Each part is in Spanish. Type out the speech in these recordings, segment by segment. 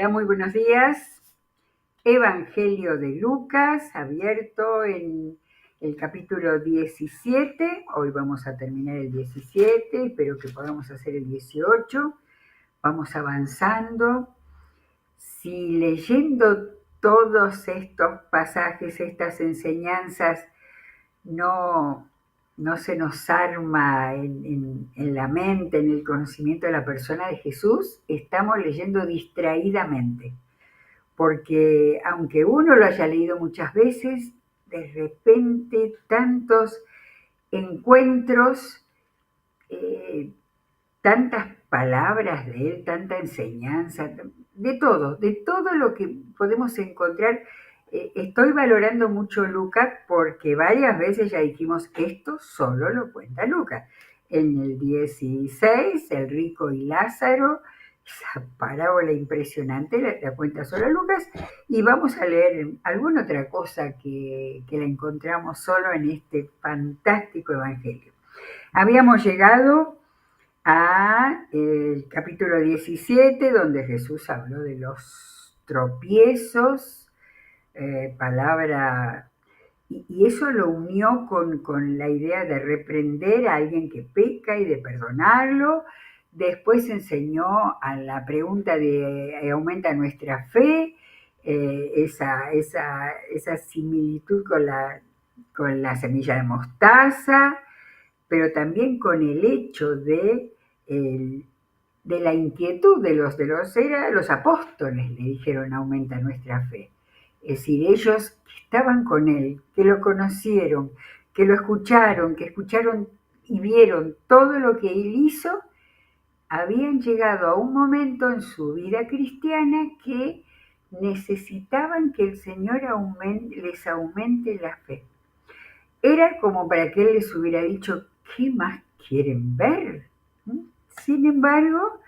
Hola, muy buenos días. Evangelio de Lucas, abierto en el capítulo 17. Hoy vamos a terminar el 17, espero que podamos hacer el 18. Vamos avanzando. Si leyendo todos estos pasajes, estas enseñanzas, no, no se nos arma en la mente, en el conocimiento de la persona de Jesús, estamos leyendo distraídamente, porque aunque uno lo haya leído muchas veces, de repente tantos encuentros, eh, tantas palabras de él, tanta enseñanza, de todo lo que podemos encontrar. Estoy valorando mucho Lucas porque varias veces ya dijimos que esto solo lo cuenta Lucas. En el 16, el rico y Lázaro, esa parábola impresionante la cuenta solo Lucas, y vamos a leer alguna otra cosa que la encontramos solo en este fantástico evangelio. Habíamos llegado a el capítulo 17, donde Jesús habló de los tropiezos, palabra, y eso lo unió con la idea de reprender a alguien que peca y de perdonarlo. Después enseñó a la pregunta de ¿aumenta nuestra fe? Esa similitud con la semilla de mostaza, pero también con el hecho de la inquietud los apóstoles le dijeron aumenta nuestra fe. Es decir, ellos que estaban con él, que lo conocieron, que lo escucharon, que escucharon y vieron todo lo que él hizo, habían llegado a un momento en su vida cristiana que necesitaban que el Señor les aumente la fe. Era como para que él les hubiera dicho, ¿qué más quieren ver? Sin embargo,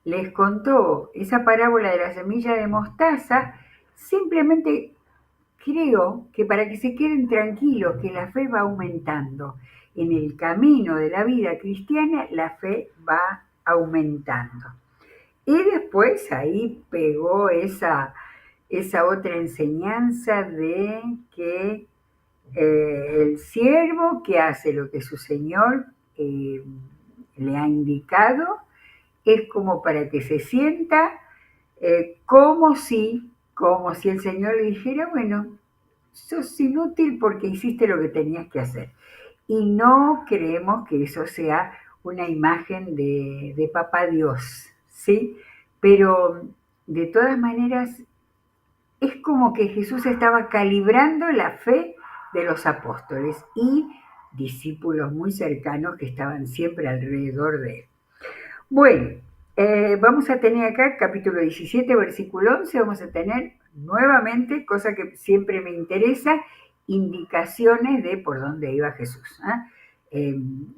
les contó esa parábola de la semilla de mostaza, simplemente creo que para que se queden tranquilos, que la fe va aumentando. En el camino de la vida cristiana, la fe va aumentando. Y después ahí pegó esa otra enseñanza de que el siervo que hace lo que su señor le ha indicado es como para que se sienta como si el Señor le dijera, bueno, sos inútil porque hiciste lo que tenías que hacer. Y no creemos que eso sea una imagen de Papá Dios, ¿sí? Pero de todas maneras es como que Jesús estaba calibrando la fe de los apóstoles y discípulos muy cercanos que estaban siempre alrededor de él. Bueno, vamos a tener acá capítulo 17, versículo 11, vamos a tener nuevamente, cosa que siempre me interesa, indicaciones de por dónde iba Jesús.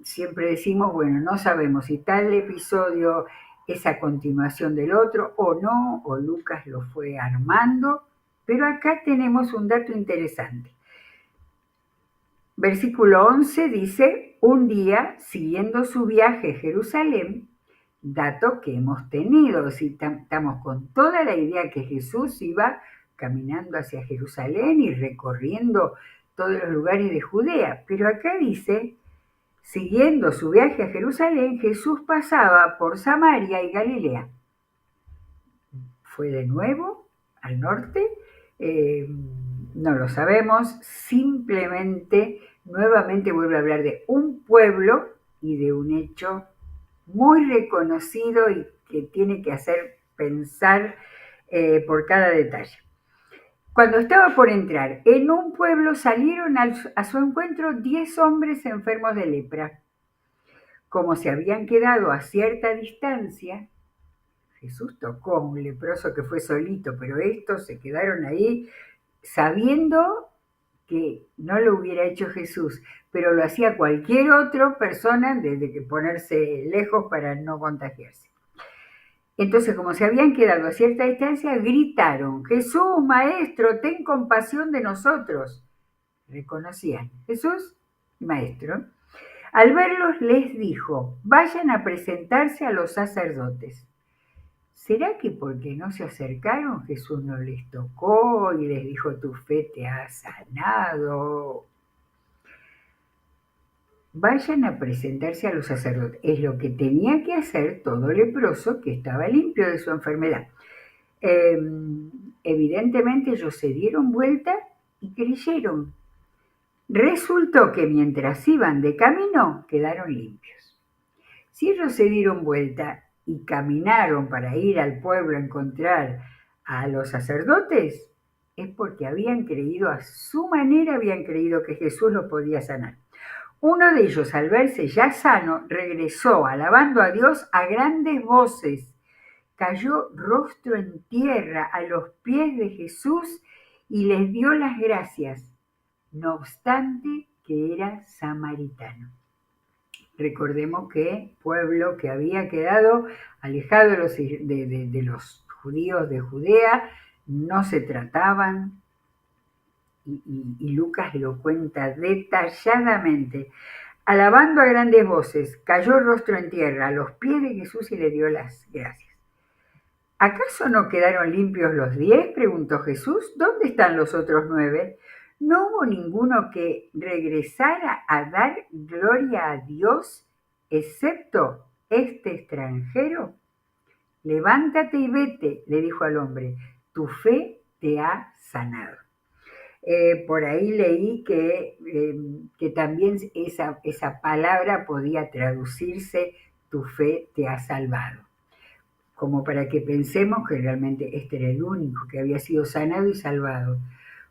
Siempre decimos, bueno, no sabemos si tal episodio es a continuación del otro o no, o Lucas lo fue armando, pero acá tenemos un dato interesante. Versículo 11 dice, un día, siguiendo su viaje a Jerusalén, dato que hemos tenido, si estamos con toda la idea que Jesús iba caminando hacia Jerusalén y recorriendo todos los lugares de Judea, pero acá dice, siguiendo su viaje a Jerusalén, Jesús pasaba por Samaria y Galilea. ¿Fue de nuevo al norte? No lo sabemos, simplemente nuevamente vuelve a hablar de un pueblo y de un hecho muy reconocido y que tiene que hacer pensar por cada detalle. Cuando estaba por entrar en un pueblo, salieron a su encuentro 10 hombres enfermos de lepra. Como se habían quedado a cierta distancia, Jesús tocó a un leproso que fue solito, pero estos se quedaron ahí sabiendo que no lo hubiera hecho Jesús, pero lo hacía cualquier otra persona desde que ponerse lejos para no contagiarse. Entonces, como se habían quedado a cierta distancia, gritaron, Jesús, Maestro, ten compasión de nosotros. Reconocían, Jesús, Maestro. Al verlos les dijo, vayan a presentarse a los sacerdotes. ¿Será que porque no se acercaron Jesús no les tocó y les dijo tu fe te ha sanado? Vayan a presentarse a los sacerdotes. Es lo que tenía que hacer todo leproso que estaba limpio de su enfermedad. Eh, Evidentemente ellos se dieron vuelta y creyeron. Resultó que mientras iban de camino quedaron limpios. Si ellos se dieron vuelta y caminaron para ir al pueblo a encontrar a los sacerdotes, es porque habían creído a su manera, habían creído que Jesús los podía sanar. Uno de ellos, al verse ya sano, regresó alabando a Dios a grandes voces. Cayó rostro en tierra a los pies de Jesús y les dio las gracias, no obstante que era samaritano. Recordemos que pueblo que había quedado alejado de los judíos de Judea, no se trataban, y Lucas lo cuenta detalladamente. Alabando a grandes voces, cayó rostro en tierra a los pies de Jesús y le dio las gracias. ¿Acaso no quedaron limpios los 10? Preguntó Jesús. ¿Dónde están los otros 9? ¿No hubo ninguno que regresara a dar gloria a Dios, excepto este extranjero? Levántate y vete, le dijo al hombre, tu fe te ha sanado. Por ahí leí que también esa palabra podía traducirse, tu fe te ha salvado, como para que pensemos que realmente este era el único que había sido sanado y salvado,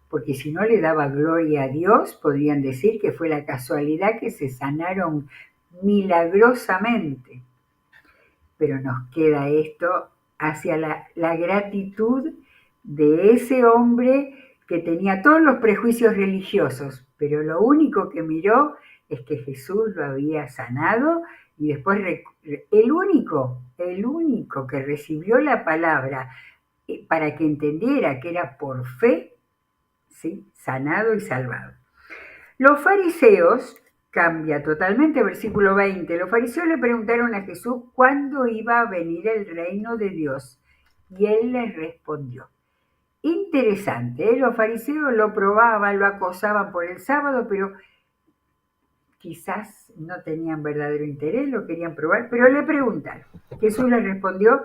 porque si no le daba gloria a Dios, podrían decir que fue la casualidad que se sanaron milagrosamente. Pero nos queda esto hacia la gratitud de ese hombre que tenía todos los prejuicios religiosos, pero lo único que miró es que Jesús lo había sanado y después el único que recibió la palabra para que entendiera que era por fe, ¿sí? Sanado y salvado. Los fariseos, cambia totalmente, versículo 20, los fariseos le preguntaron a Jesús cuándo iba a venir el reino de Dios y él les respondió. Interesante, los fariseos lo probaban, lo acosaban por el sábado, pero quizás no tenían verdadero interés, lo querían probar, pero le preguntaron. Jesús les respondió,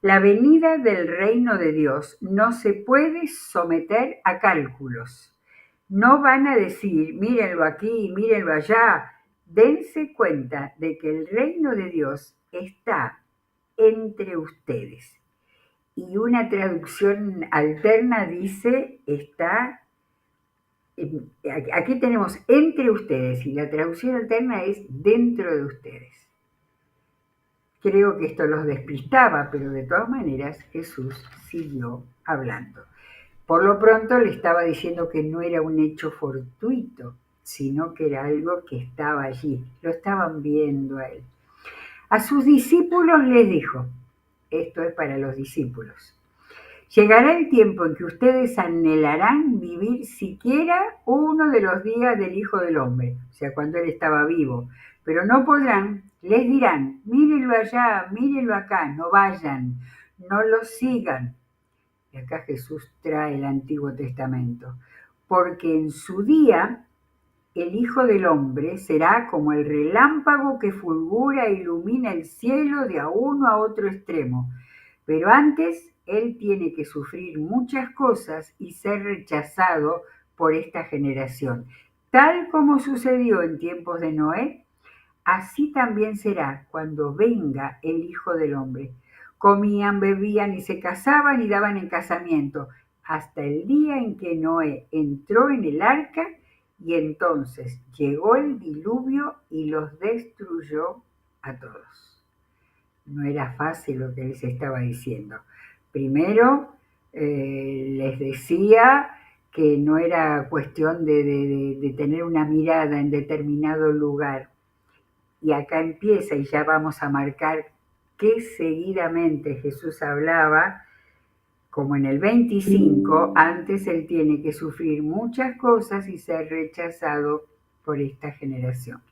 la venida del reino de Dios no se puede someter a cálculos. No van a decir, mírenlo aquí, mírenlo allá. Dense cuenta de que el reino de Dios está entre ustedes. Y una traducción alterna dice, aquí tenemos entre ustedes, y la traducción alterna es dentro de ustedes. Creo que esto los despistaba, pero de todas maneras Jesús siguió hablando. Por lo pronto le estaba diciendo que no era un hecho fortuito, sino que era algo que estaba allí, lo estaban viendo a él. A sus discípulos les dijo, esto es para los discípulos, llegará el tiempo en que ustedes anhelarán vivir siquiera uno de los días del Hijo del Hombre, o sea, cuando él estaba vivo, pero no podrán, les dirán, mírenlo allá, mírenlo acá, no vayan, no lo sigan. Y acá Jesús trae el Antiguo Testamento, porque en su día el Hijo del Hombre será como el relámpago que fulgura e ilumina el cielo de a uno a otro extremo. Pero antes él tiene que sufrir muchas cosas y ser rechazado por esta generación. Tal como sucedió en tiempos de Noé, así también será cuando venga el Hijo del Hombre. Comían, bebían y se casaban y daban en casamiento, hasta el día en que Noé entró en el arca y entonces llegó el diluvio y los destruyó a todos. No era fácil lo que les estaba diciendo. Primero les decía que no era cuestión de tener una mirada en determinado lugar. Y acá empieza y ya vamos a marcar que seguidamente Jesús hablaba, como en el 25, antes él tiene que sufrir muchas cosas y ser rechazado por esta generación.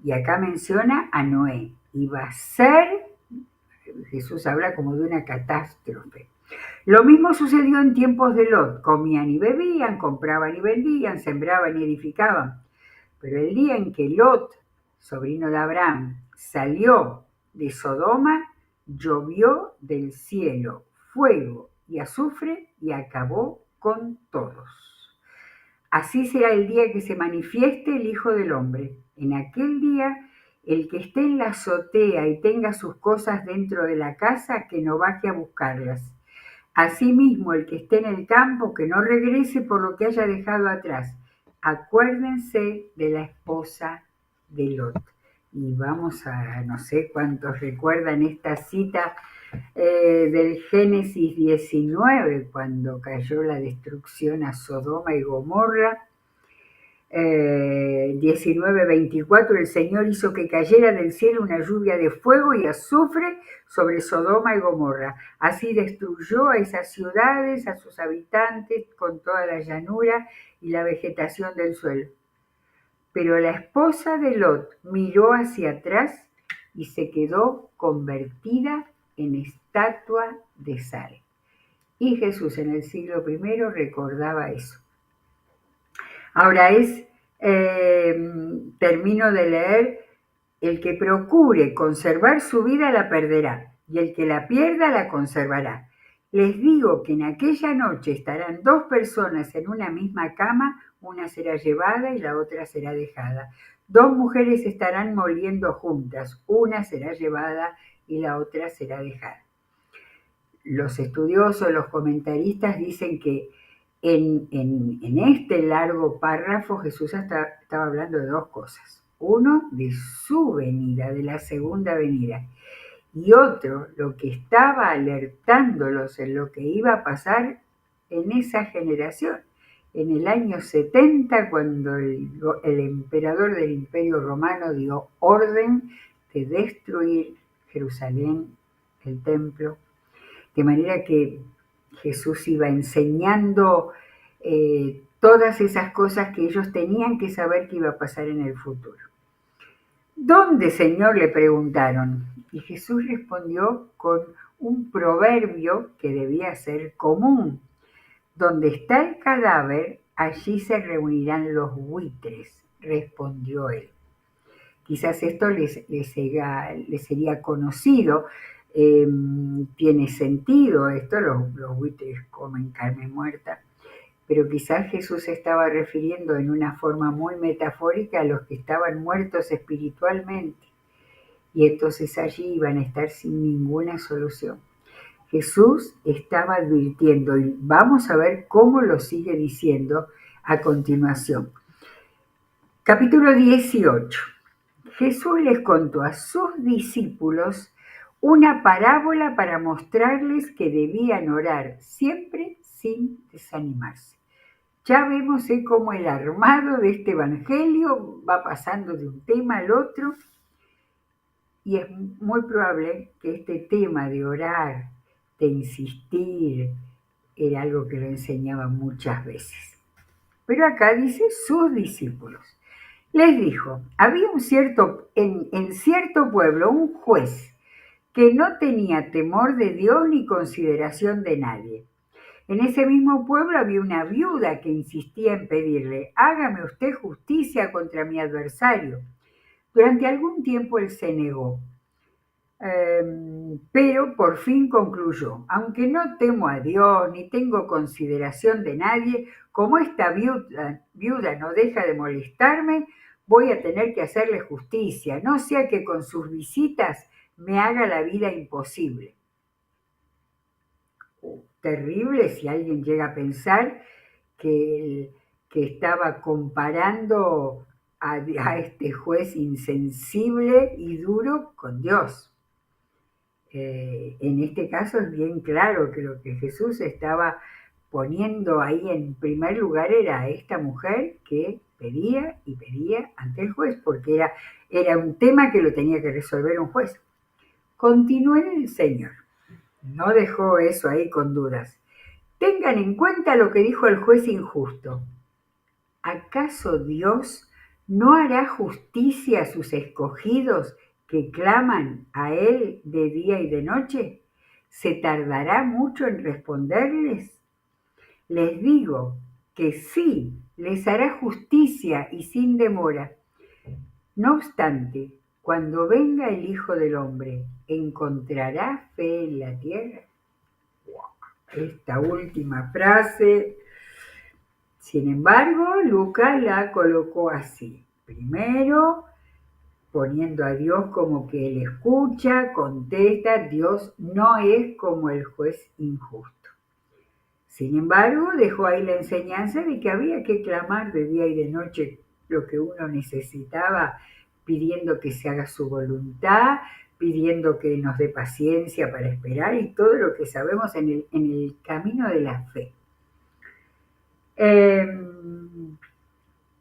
Y acá menciona a Noé. Iba a ser Jesús habla como de una catástrofe. Lo mismo sucedió en tiempos de Lot. Comían y bebían, compraban y vendían, sembraban y edificaban. Pero el día en que Lot, sobrino de Abraham, salió de Sodoma, llovió del cielo fuego y azufre y acabó con todos. Así será el día que se manifieste el Hijo del Hombre. En aquel día, el que esté en la azotea y tenga sus cosas dentro de la casa, que no baje a buscarlas. Asimismo, el que esté en el campo, que no regrese por lo que haya dejado atrás. Acuérdense de la esposa de Lot. Y vamos a, no sé cuántos recuerdan esta cita del Génesis 19, cuando cayó la destrucción a Sodoma y Gomorra. 19:24, el Señor hizo que cayera del cielo una lluvia de fuego y azufre sobre Sodoma y Gomorra. Así destruyó a esas ciudades, a sus habitantes, con toda la llanura y la vegetación del suelo. Pero la esposa de Lot miró hacia atrás y se quedó convertida en estatua de sal. Y Jesús en el siglo I recordaba eso. Ahora termino de leer, el que procure conservar su vida la perderá, y el que la pierda la conservará. Les digo que en aquella noche estarán dos personas en una misma cama, una será llevada y la otra será dejada. Dos mujeres estarán moliendo juntas, una será llevada y la otra será dejada. Los estudiosos, los comentaristas dicen que en este largo párrafo Jesús estaba hablando de dos cosas. Uno, de su venida, de la segunda venida. Y otro, lo que estaba alertándolos en lo que iba a pasar en esa generación. En el año 70, cuando el emperador del Imperio Romano dio orden de destruir Jerusalén, el templo, de manera que Jesús iba enseñando todas esas cosas que ellos tenían que saber que iba a pasar en el futuro. ¿Dónde, Señor?, le preguntaron? Y Jesús respondió con un proverbio que debía ser común. Donde está el cadáver, allí se reunirán los buitres, respondió él. Quizás esto les sería conocido. Tiene sentido esto, los buitres comen carne muerta, pero quizás Jesús se estaba refiriendo en una forma muy metafórica a los que estaban muertos espiritualmente, y entonces allí iban a estar sin ninguna solución. Jesús estaba advirtiendo, y vamos a ver cómo lo sigue diciendo a continuación. Capítulo 18. Jesús les contó a sus discípulos una parábola para mostrarles que debían orar siempre sin desanimarse. Ya vemos cómo el armado de este evangelio va pasando de un tema al otro, y es muy probable que este tema de orar, de insistir, era algo que lo enseñaba muchas veces. Pero acá dice sus discípulos. Les dijo, había en cierto pueblo un juez que no tenía temor de Dios ni consideración de nadie. En ese mismo pueblo había una viuda que insistía en pedirle, hágame usted justicia contra mi adversario. Durante algún tiempo él se negó, pero por fin concluyó, aunque no temo a Dios ni tengo consideración de nadie, como esta viuda no deja de molestarme, voy a tener que hacerle justicia, no sea que con sus visitas me haga la vida imposible. Terrible si alguien llega a pensar que estaba comparando a este juez insensible y duro con Dios. En este caso es bien claro que lo que Jesús estaba poniendo ahí en primer lugar era a esta mujer que pedía y pedía ante el juez, porque era un tema que lo tenía que resolver un juez. Continuó el Señor, no dejó eso ahí con dudas. Tengan en cuenta lo que dijo el juez injusto. ¿Acaso Dios no hará justicia a sus escogidos que claman a Él de día y de noche? ¿Se tardará mucho en responderles? Les digo que sí, les hará justicia y sin demora. No obstante, cuando venga el Hijo del Hombre, ¿encontrará fe en la tierra? Esta última frase, sin embargo, Lucas la colocó así. Primero, poniendo a Dios como que Él escucha, contesta, Dios no es como el juez injusto. Sin embargo, dejó ahí la enseñanza de que había que clamar de día y de noche lo que uno necesitaba, pidiendo que se haga su voluntad, pidiendo que nos dé paciencia para esperar y todo lo que sabemos en el camino de la fe.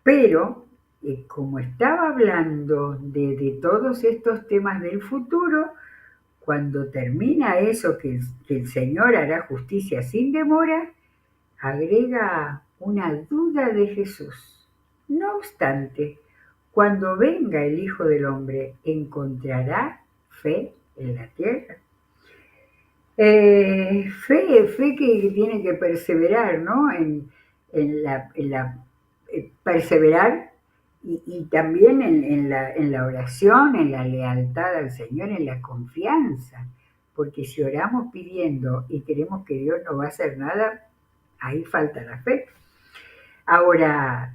Pero, como estaba hablando de todos estos temas del futuro, cuando termina eso que el Señor hará justicia sin demora, agrega una duda de Jesús. No obstante, cuando venga el Hijo del Hombre, ¿encontrará fe en la tierra? Fe que tiene que perseverar, ¿no? Perseverar y también en la oración, en la lealtad al Señor, en la confianza. Porque si oramos pidiendo y queremos que Dios no va a hacer nada, ahí falta la fe. Ahora,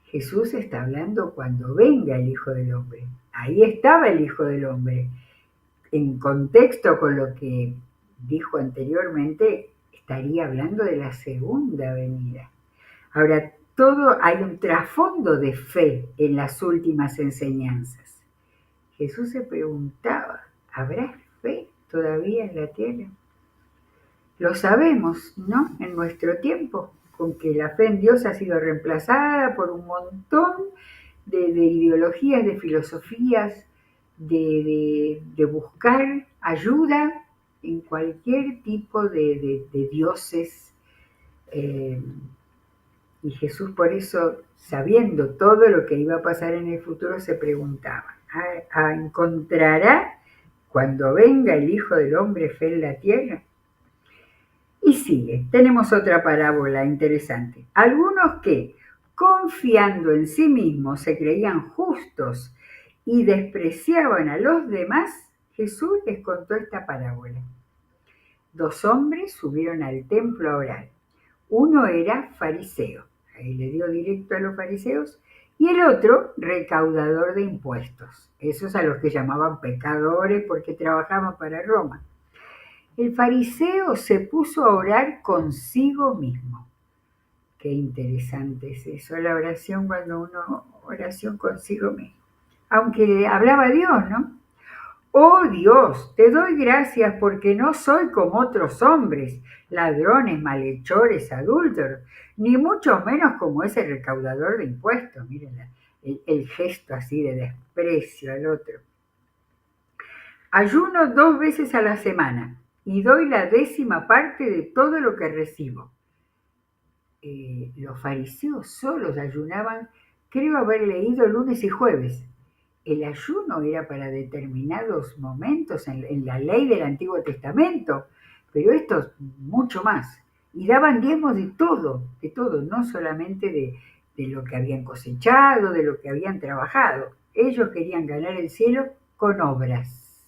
Jesús está hablando cuando venga el Hijo del Hombre. Ahí estaba el Hijo del Hombre. En contexto con lo que dijo anteriormente, estaría hablando de la segunda venida. Ahora, hay un trasfondo de fe en las últimas enseñanzas. Jesús se preguntaba, ¿habrá fe todavía en la tierra? Lo sabemos, ¿no? En nuestro tiempo, con que la fe en Dios ha sido reemplazada por un montón de ideologías, de filosofías, de buscar ayuda en cualquier tipo de dioses. Y Jesús por eso, sabiendo todo lo que iba a pasar en el futuro, se preguntaba, ¿encontrará cuando venga el Hijo del Hombre fe en la tierra? Y sigue, tenemos otra parábola interesante. Algunos que, confiando en sí mismos, se creían justos y despreciaban a los demás, Jesús les contó esta parábola. 2 hombres subieron al templo a orar. Uno era fariseo, ahí le dio directo a los fariseos, y el otro recaudador de impuestos, esos a los que llamaban pecadores porque trabajaban para Roma. El fariseo se puso a orar consigo mismo. Qué interesante es eso, la oración cuando oración consigo mismo. Aunque hablaba Dios, ¿no? Oh Dios, te doy gracias porque no soy como otros hombres, ladrones, malhechores, adúlteros, ni mucho menos como ese recaudador de impuestos. Miren el gesto así de desprecio al otro. Ayuno 2 veces a la semana y doy la 10ª parte de todo lo que recibo. Los fariseos solos ayunaban, creo haber leído lunes y jueves. El ayuno era para determinados momentos en la ley del Antiguo Testamento, pero estos mucho más. Y daban diezmos de todo, no solamente de lo que habían cosechado, de lo que habían trabajado. Ellos querían ganar el cielo con obras.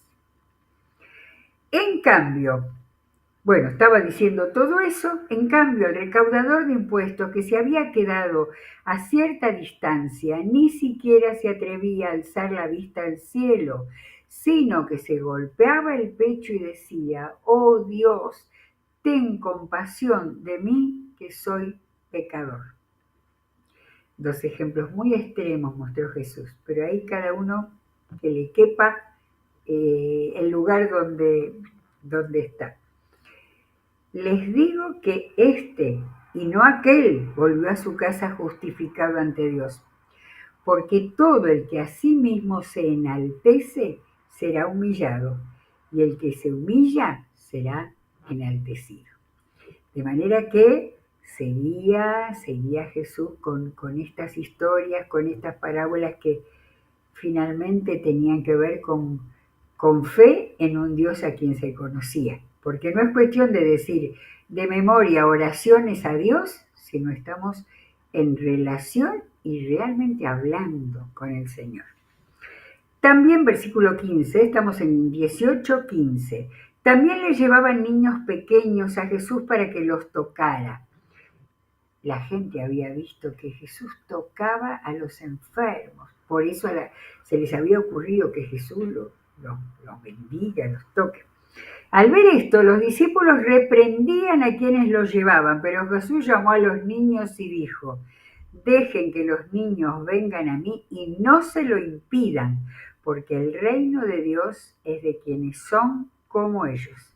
En cambio, bueno, estaba diciendo todo eso, en cambio el recaudador de impuestos que se había quedado a cierta distancia ni siquiera se atrevía a alzar la vista al cielo, sino que se golpeaba el pecho y decía, oh Dios, ten compasión de mí que soy pecador. 2 ejemplos muy extremos mostró Jesús, pero ahí cada uno que le quepa el lugar donde está. Les digo que y no aquel volvió a su casa justificado ante Dios, porque todo el que a sí mismo se enaltece será humillado, y el que se humilla será enaltecido. De manera que seguía Jesús con estas historias, con estas parábolas que finalmente tenían que ver con fe en un Dios a quien se conocía. Porque no es cuestión de decir de memoria oraciones a Dios, sino estamos en relación y realmente hablando con el Señor. También versículo 15, estamos en 18:15. También le llevaban niños pequeños a Jesús para que los tocara. La gente había visto que Jesús tocaba a los enfermos. Por eso se les había ocurrido que Jesús los bendiga, los toque. Al ver esto, los discípulos reprendían a quienes los llevaban, pero Jesús llamó a los niños y dijo: dejen que los niños vengan a mí y no se lo impidan, porque el reino de Dios es de quienes son como ellos.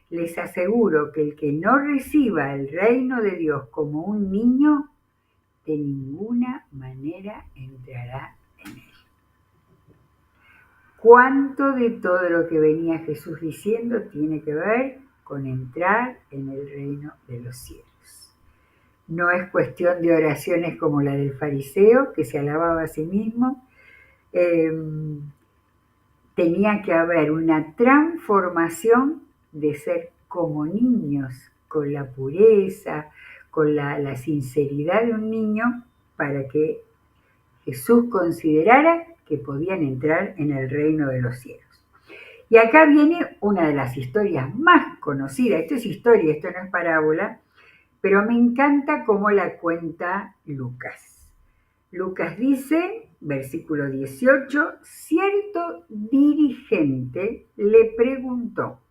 Les aseguro que el que no reciba el reino de Dios como un niño, de ninguna manera entrará en él. ¿Cuánto de todo lo que venía Jesús diciendo tiene que ver con entrar en el reino de los cielos? No es cuestión de oraciones como la del fariseo, que se alababa a sí mismo. Tenía que haber una transformación de ser como niños, con la pureza, con la sinceridad de un niño, para que Jesús considerara que podían entrar en el reino de los cielos. Y acá viene una de las historias más conocidas. Esto es historia, esto no es parábola, pero me encanta cómo la cuenta Lucas. Lucas dice, versículo 18, cierto dirigente le preguntó: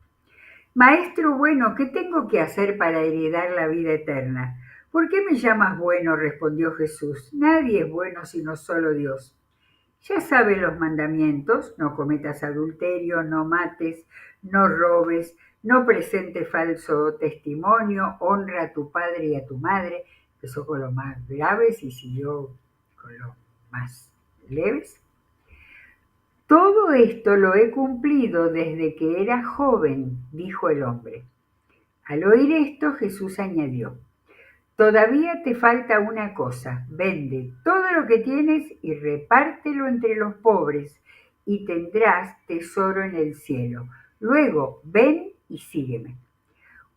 Maestro bueno, ¿qué tengo que hacer para heredar la vida eterna? ¿Por qué me llamas bueno?, respondió Jesús. Nadie es bueno sino solo Dios. Ya sabes los mandamientos: no cometas adulterio, no mates, no robes, no presentes falso testimonio, honra a tu padre y a tu madre. Empezó con los más graves y siguió con los más leves. Todo esto lo he cumplido desde que era joven, dijo el hombre. Al oír esto, Jesús añadió: todavía te falta una cosa. Vende todo lo que tienes y repártelo entre los pobres, y tendrás tesoro en el cielo. Luego, ven y sígueme.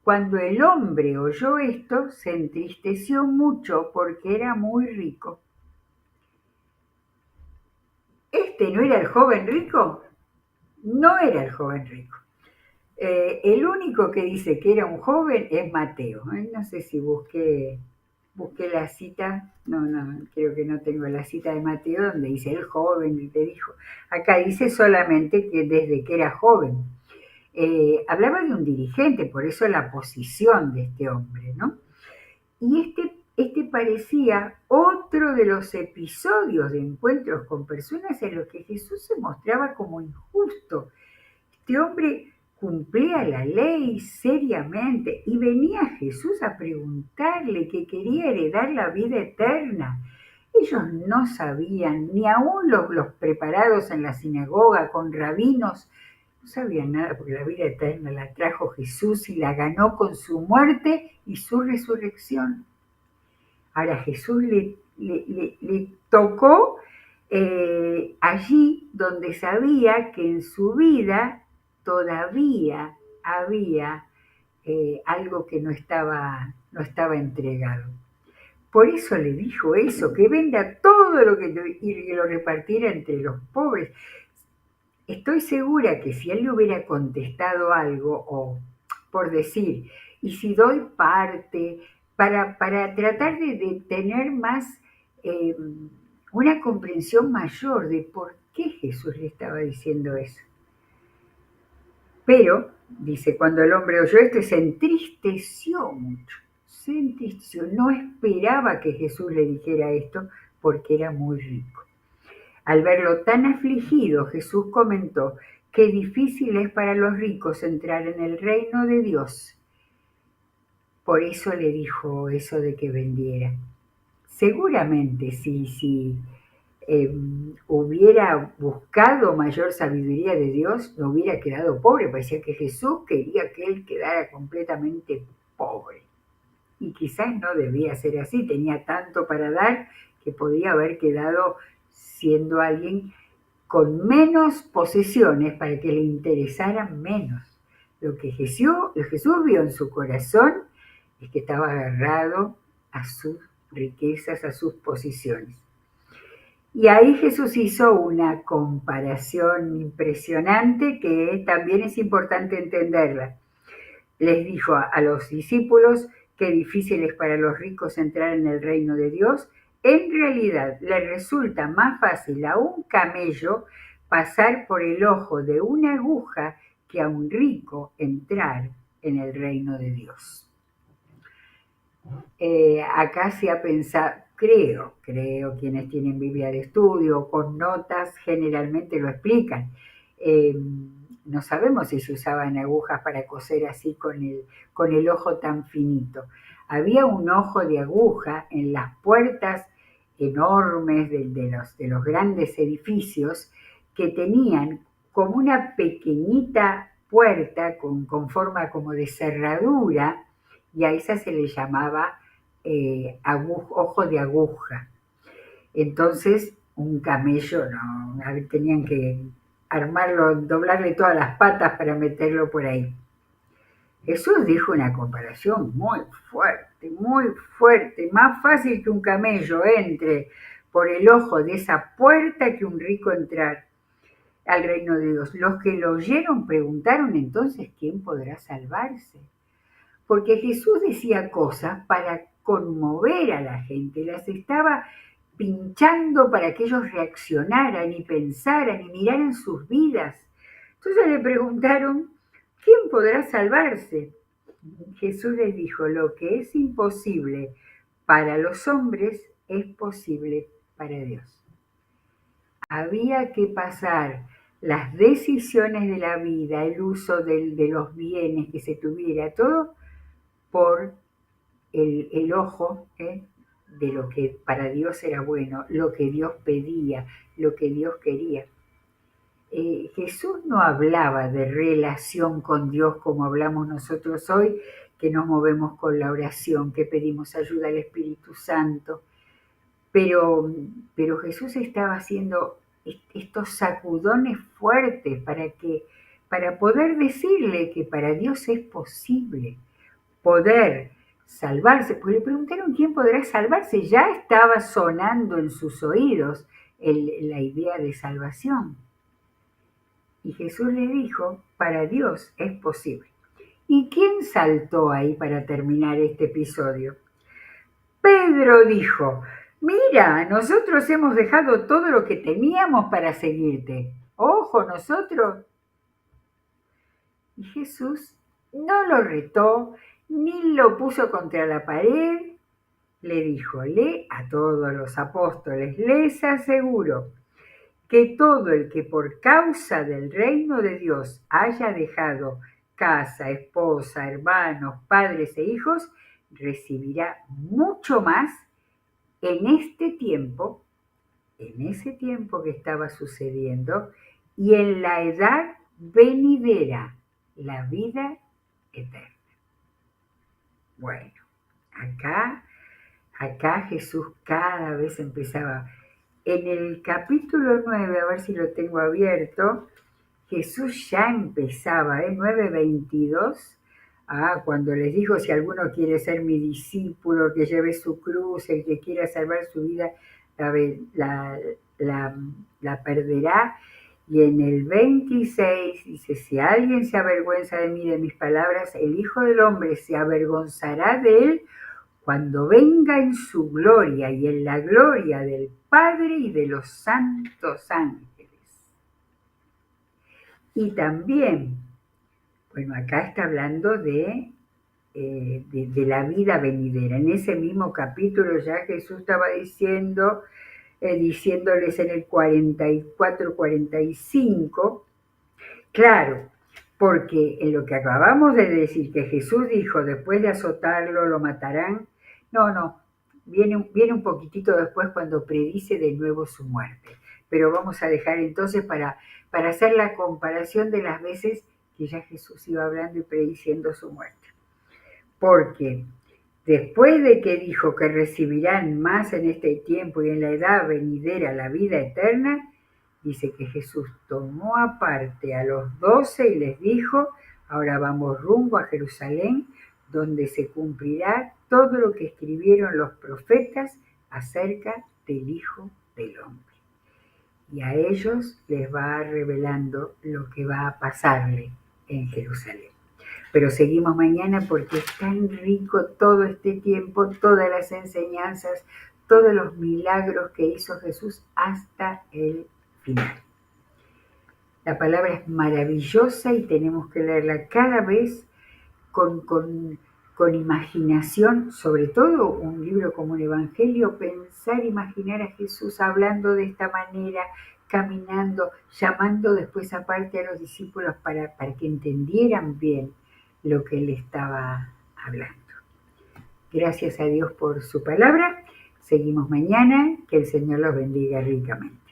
Cuando el hombre oyó esto, se entristeció mucho porque era muy rico. ¿Este no era el joven rico? No era el joven rico. El único que dice que era un joven es Mateo. No sé si busqué la cita, no, creo que no tengo la cita de Mateo donde dice el joven y te dijo. Acá dice solamente que desde que era joven. Hablaba de un dirigente, por eso la posición de este hombre, ¿no? Y este parecía otro de los episodios de encuentros con personas en los que Jesús se mostraba como injusto. Este hombre cumplía la ley seriamente y venía Jesús a preguntarle que quería heredar la vida eterna. Ellos no sabían, ni aún los preparados en la sinagoga con rabinos, no sabían nada, porque la vida eterna la trajo Jesús y la ganó con su muerte y su resurrección. Ahora Jesús le tocó allí donde sabía que en su vida todavía había algo que no estaba entregado. Por eso le dijo eso, que venda todo lo y que lo repartiera entre los pobres. Estoy segura que si él le hubiera contestado algo, o por decir, y si doy parte, para tratar de tener más, una comprensión mayor de por qué Jesús le estaba diciendo eso. Pero, dice, cuando el hombre oyó esto, se entristeció mucho, no esperaba que Jesús le dijera esto porque era muy rico. Al verlo tan afligido, Jesús comentó: qué difícil es para los ricos entrar en el reino de Dios. Por eso le dijo eso de que vendiera. Seguramente si hubiera buscado mayor sabiduría de Dios, no hubiera quedado pobre. Parecía que Jesús quería que él quedara completamente pobre. Y quizás no debía ser así, tenía tanto para dar que podía haber quedado siendo alguien con menos posesiones para que le interesaran menos. Lo que Jesús vio en su corazón es que estaba agarrado a sus riquezas, a sus posiciones. Y ahí Jesús hizo una comparación impresionante que también es importante entenderla. Les dijo a los discípulos que difícil es para los ricos entrar en el reino de Dios. En realidad, les resulta más fácil a un camello pasar por el ojo de una aguja que a un rico entrar en el reino de Dios. Acá se ha pensado, creo, quienes tienen Biblia de estudio con notas generalmente lo explican. No sabemos si se usaban agujas para coser así con el ojo tan finito. Había un ojo de aguja en las puertas enormes de los grandes edificios que tenían como una pequeñita puerta con forma como de cerradura, y a esa se le llamaba ojo de aguja. Entonces, un camello, no, tenían que armarlo, doblarle todas las patas para meterlo por ahí. Jesús dijo una comparación muy fuerte, más fácil que un camello entre por el ojo de esa puerta que un rico entrar al reino de Dios. Los que lo oyeron preguntaron entonces, ¿quién podrá salvarse? Porque Jesús decía cosas para conmover a la gente, las estaba pinchando para que ellos reaccionaran y pensaran y miraran sus vidas. Entonces le preguntaron, ¿quién podrá salvarse? Jesús les dijo, lo que es imposible para los hombres es posible para Dios. Había que pasar las decisiones de la vida, el uso de los bienes que se tuviera, todo por el ojo de lo que para Dios era bueno, lo que Dios pedía, lo que Dios quería. Jesús no hablaba de relación con Dios como hablamos nosotros hoy, que nos movemos con la oración, que pedimos ayuda al Espíritu Santo, pero Jesús estaba haciendo estos sacudones fuertes para poder decirle que para Dios es posible poder salvarse. Pues le preguntaron quién podrá salvarse. Ya estaba sonando en sus oídos la idea de salvación. Y Jesús le dijo, para Dios es posible. ¿Y quién saltó ahí para terminar este episodio? Pedro dijo, mira, nosotros hemos dejado todo lo que teníamos para seguirte. Ojo, nosotros. Y Jesús no lo retó, ni lo puso contra la pared. Le díjole a todos los apóstoles, les aseguro que todo el que por causa del reino de Dios haya dejado casa, esposa, hermanos, padres e hijos, recibirá mucho más en este tiempo, en ese tiempo que estaba sucediendo, y en la edad venidera, la vida eterna. Bueno, acá Jesús cada vez empezaba. En el capítulo 9, a ver si lo tengo abierto, Jesús ya empezaba, 9:22, cuando les dijo, si alguno quiere ser mi discípulo, que lleve su cruz, el que quiera salvar su vida, la perderá. Y en el 26 dice, si alguien se avergüenza de mí, de mis palabras, el Hijo del Hombre se avergonzará de él cuando venga en su gloria y en la gloria del Padre y de los santos ángeles. Y también, bueno, acá está hablando de la vida venidera. En ese mismo capítulo ya Jesús estaba diciéndoles en el 44, 45, claro, porque en lo que acabamos de decir, que Jesús dijo, después de azotarlo, lo matarán, no, viene un poquitito después cuando predice de nuevo su muerte. Pero vamos a dejar entonces para hacer la comparación de las veces que ya Jesús iba hablando y prediciendo su muerte. Porque después de que dijo que recibirán más en este tiempo y en la edad venidera la vida eterna, dice que Jesús tomó aparte a los 12 y les dijo: ahora vamos rumbo a Jerusalén, donde se cumplirá todo lo que escribieron los profetas acerca del Hijo del Hombre. Y a ellos les va revelando lo que va a pasarle en Jerusalén. Pero seguimos mañana porque es tan rico todo este tiempo, todas las enseñanzas, todos los milagros que hizo Jesús hasta el final. La palabra es maravillosa y tenemos que leerla cada vez con imaginación, sobre todo un libro como un Evangelio, pensar, imaginar a Jesús hablando de esta manera, caminando, llamando después aparte a los discípulos para que entendieran bien lo que él estaba hablando. Gracias a Dios por su palabra. Seguimos mañana. Que el Señor los bendiga ricamente.